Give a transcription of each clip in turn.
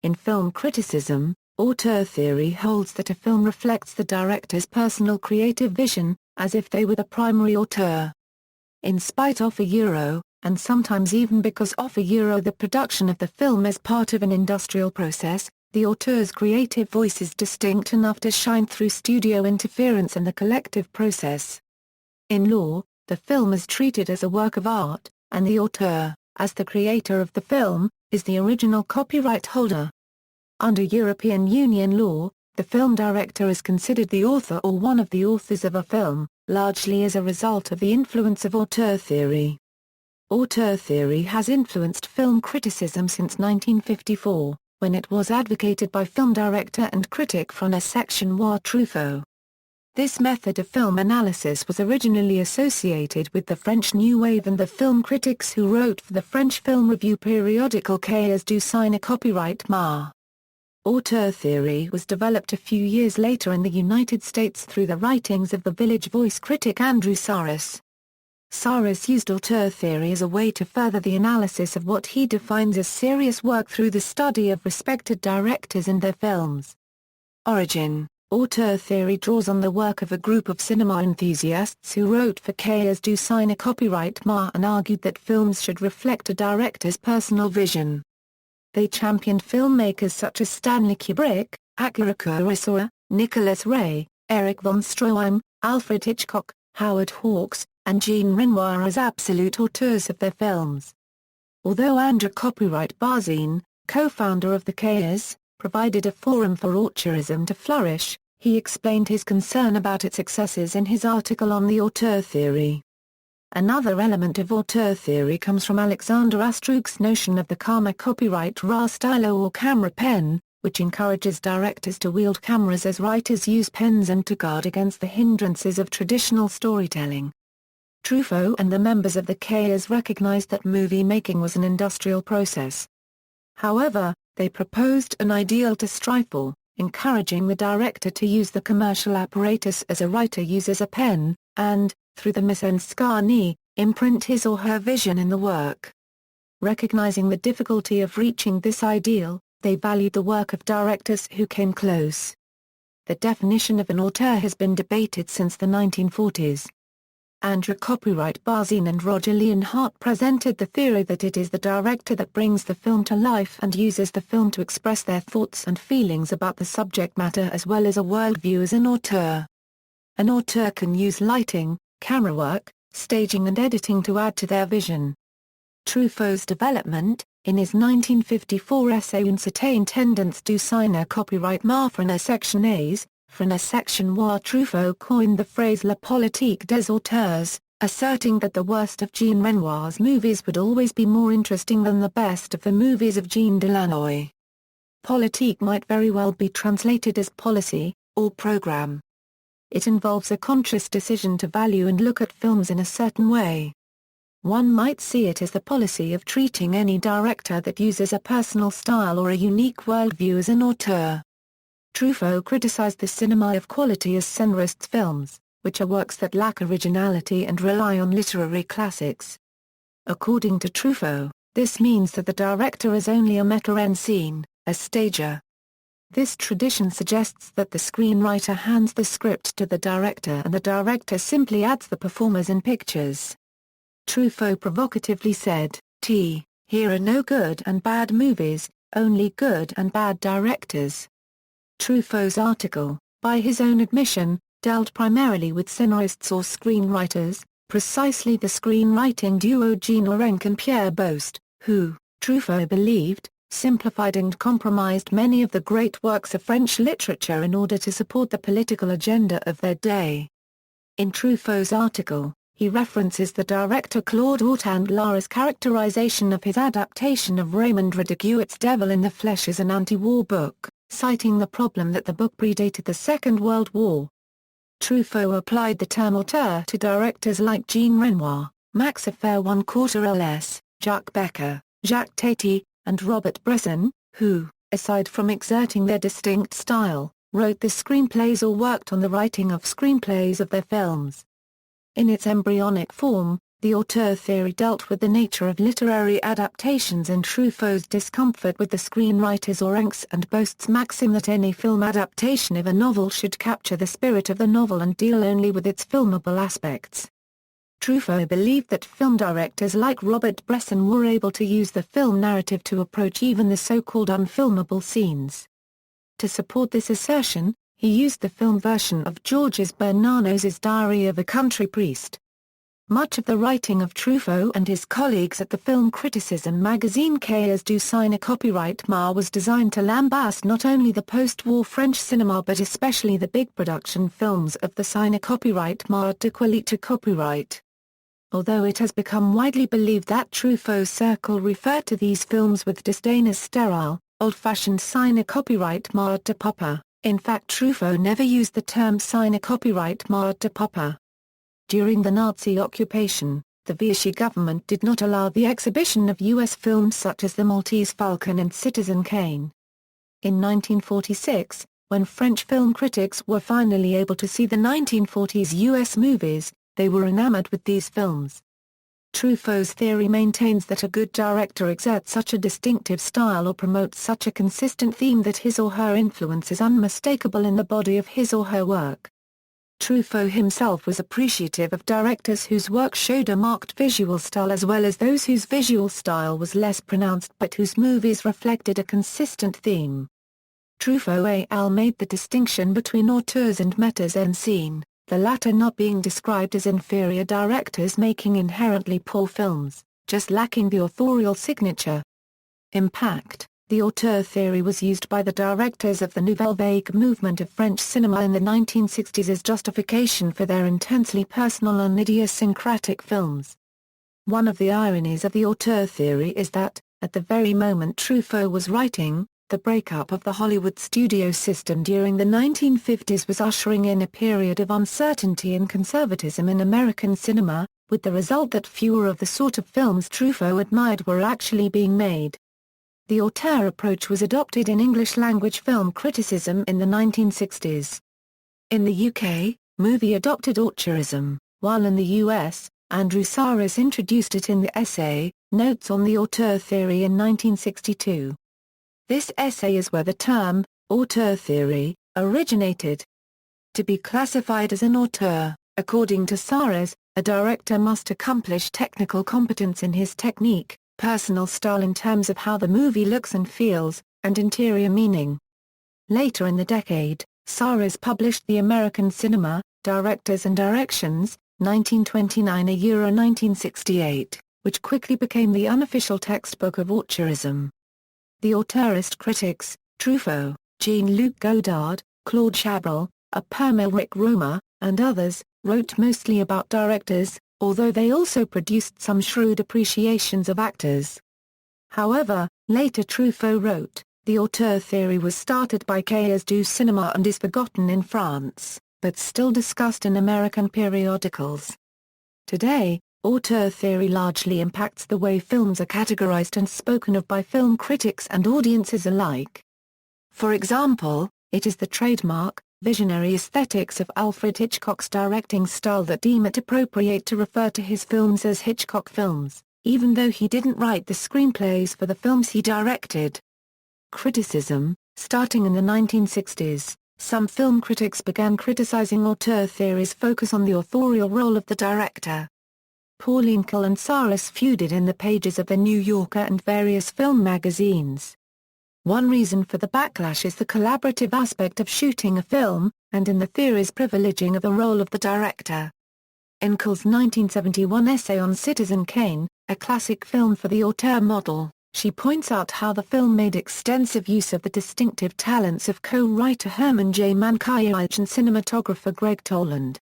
In film criticism, auteur theory holds that a film reflects the director's personal creative vision, as if they were the primary auteur. In spite of and sometimes even because of the production of the film is part of an industrial process, the auteur's creative voice is distinct enough to shine through studio interference and the collective process. In law, the film is treated as a work of art, and the auteur, as the creator of the film, is the original copyright holder. Under European Union law, the film director is considered the author or one of the authors of a film, largely as a result of the influence of auteur theory. Auteur theory has influenced film criticism since 1954, when it was advocated by film director and critic François Truffaut. This method of film analysis was originally associated with the French New Wave and the film critics who wrote for the French film review periodical Cahiers du Ciné Copyright Ma. Auteur theory was developed a few years later in the United States through the writings of the Village Voice critic Andrew Saris. Saris used auteur theory as a way to further the analysis of what he defines as serious work through the study of respected directors and their films. Origin: auteur theory draws on the work of a group of cinema enthusiasts who wrote for Cahiers du Ciné Copyright Ma and argued that films should reflect a director's personal vision. They championed filmmakers such as Stanley Kubrick, Akira Kurosawa, Nicholas Ray, Erich von Stroheim, Alfred Hitchcock, Howard Hawks, and Jean Renoir as absolute auteurs of their films. Although Andrew Copyright Bazin, co-founder of the Cahiers, provided a forum for auteurism to flourish, he explained his concern about its excesses in his article on the auteur theory. Another element of auteur theory comes from Alexander Astruc's notion of the karma copyright ra stylo or camera pen, which encourages directors to wield cameras as writers use pens and to guard against the hindrances of traditional storytelling. Truffaut and the members of the Cahiers recognized that movie making was an industrial process. However, they proposed an ideal to strive for, encouraging the director to use the commercial apparatus as a writer uses a pen, and, through the mise en scène, imprint his or her vision in the work. Recognizing the difficulty of reaching this ideal, they valued the work of directors who came close. The definition of an auteur has been debated since the 1940s. Andrew Copyright Bazin and Roger Leonhardt presented the theory that it is the director that brings the film to life and uses the film to express their thoughts and feelings about the subject matter as well as a worldview as an auteur. An auteur can use lighting, camera work, staging and editing to add to their vision. Truffaut's development, in his 1954 essay Une certaine tendance du ciné copyright ma François Truffaut coined the phrase la politique des auteurs, asserting that the worst of Jean Renoir's movies would always be more interesting than the best of the movies of Jean Delannoy. Politique might very well be translated as policy, or program. It involves a conscious decision to value and look at films in a certain way. One might see it as the policy of treating any director that uses a personal style or a unique worldview as an auteur. Truffaut criticized the cinema of quality as scénarist's films, which are works that lack originality and rely on literary classics. According to Truffaut, this means that the director is only a metteur en scène, a stager. This tradition suggests that the screenwriter hands the script to the director and the director simply adds the performers and pictures. Truffaut provocatively said, "Here are no good and bad movies, only good and bad directors." Truffaut's article, by his own admission, dealt primarily with scenarists or screenwriters, precisely the screenwriting duo Jean Orenc and Pierre Bost, who, Truffaut believed, simplified and compromised many of the great works of French literature in order to support the political agenda of their day. In Truffaut's article, he references the director Claude Autant-Lara's characterization of his adaptation of Raymond Radiguet's Devil in the Flesh as an anti-war book, citing the problem that the book predated the Second World War. Truffaut applied the term auteur to directors like Jean Renoir, Max Affaire-1/4 Jacques Becker, Jacques Tati, and Robert Bresson, who, aside from exerting their distinct style, wrote the screenplays or worked on the writing of screenplays of their films. In its embryonic form, The auteur theory dealt with the nature of literary adaptations and Truffaut's discomfort with the screenwriter's or angst and boasts maxim that any film adaptation of a novel should capture the spirit of the novel and deal only with its filmable aspects. Truffaut believed that film directors like Robert Bresson were able to use the film narrative to approach even the so-called unfilmable scenes. To support this assertion, he used the film version of Georges Bernanos's Diary of a Country Priest. Much of the writing of Truffaut and his colleagues at the film criticism magazine Cahiers du Ciné Copyright was designed to lambast not only the post-war French cinema but especially the big production films of the Ciné Copyright de Qualité copyright. Although it has become widely believed that Truffaut's circle referred to these films with disdain as sterile, old-fashioned Ciné Copyright de Papa, in fact Truffaut never used the term Ciné Copyright de Papa. During the Nazi occupation, the Vichy government did not allow the exhibition of U.S. films such as The Maltese Falcon and Citizen Kane. In 1946, when French film critics were finally able to see the 1940s U.S. movies, they were enamored with these films. Truffaut's theory maintains that a good director exerts such a distinctive style or promotes such a consistent theme that his or her influence is unmistakable in the body of his or her work. Truffaut himself was appreciative of directors whose work showed a marked visual style as well as those whose visual style was less pronounced but whose movies reflected a consistent theme. Truffaut made the distinction between auteurs and metteurs en scène, the latter not being described as inferior directors making inherently poor films, just lacking the authorial signature. Impact. The auteur theory was used by the directors of the Nouvelle Vague movement of French cinema in the 1960s as justification for their intensely personal and idiosyncratic films. One of the ironies of the auteur theory is that, at the very moment Truffaut was writing, the breakup of the Hollywood studio system during the 1950s was ushering in a period of uncertainty and conservatism in American cinema, with the result that fewer of the sort of films Truffaut admired were actually being made. The auteur approach was adopted in English-language film criticism in the 1960s. In the UK, movie adopted auteurism, while in the US, Andrew Sarris introduced it in the essay, Notes on the Auteur Theory in 1962. This essay is where the term, auteur theory, originated. To be classified as an auteur, according to Sarris, a director must accomplish technical competence in his technique, personal style in terms of how the movie looks and feels, and interior meaning. Later in the decade, Sarris published The American Cinema, Directors and Directions, 1929–1968, which quickly became the unofficial textbook of auteurism. The auteurist critics, Truffaut, Jean-Luc Godard, Claude Chabrol, Rick Roma, and others, wrote mostly about directors, although they also produced some shrewd appreciations of actors. However, later Truffaut wrote, the auteur theory was started by Cahiers du Cinéma and is forgotten in France, but still discussed in American periodicals. Today, auteur theory largely impacts the way films are categorized and spoken of by film critics and audiences alike. For example, it is the trademark, visionary aesthetics of Alfred Hitchcock's directing style that deem it appropriate to refer to his films as Hitchcock films, even though he didn't write the screenplays for the films he directed. Criticism. Starting in the 1960s, some film critics began criticizing auteur theory's focus on the authorial role of the director. Pauline Kael and Sarris feuded in the pages of The New Yorker and various film magazines. One reason for the backlash is the collaborative aspect of shooting a film, and in the theory's privileging of the role of the director. In Kael's 1971 essay on Citizen Kane, a classic film for the auteur model, she points out how the film made extensive use of the distinctive talents of co-writer Herman J. Mankiewicz and cinematographer Greg Toland.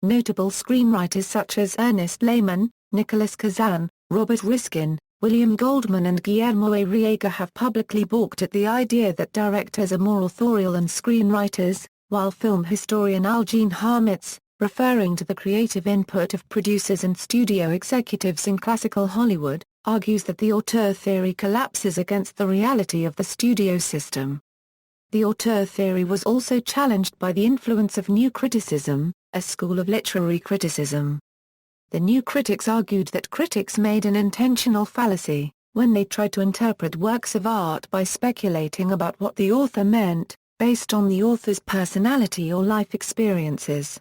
Notable screenwriters such as Ernest Lehman, Nicholas Kazan, Robert Riskin, William Goldman and Guillermo Arriaga have publicly balked at the idea that directors are more authorial than screenwriters, while film historian Algene Harmitz, referring to the creative input of producers and studio executives in classical Hollywood, argues that the auteur theory collapses against the reality of the studio system. The auteur theory was also challenged by the influence of new criticism, a school of literary criticism. The New Critics argued that critics made an intentional fallacy when they tried to interpret works of art by speculating about what the author meant, based on the author's personality or life experiences.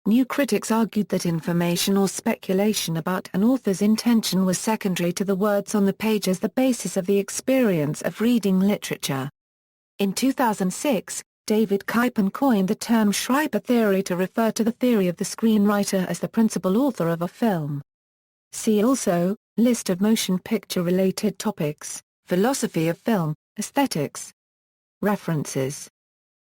New critics argued that information or speculation about an author's intention was secondary to the words on the page as the basis of the experience of reading literature. In 2006, David Kipen coined the term Schreiber theory to refer to the theory of the screenwriter as the principal author of a film. See also, List of motion picture-related topics, Philosophy of film, Aesthetics. References.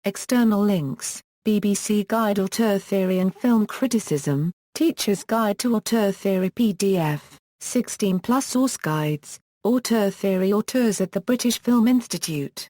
External links, BBC Guide Auteur Theory and Film Criticism, Teacher's Guide to Auteur Theory PDF, 16+ source guides, Auteur Theory Auteurs at the British Film Institute.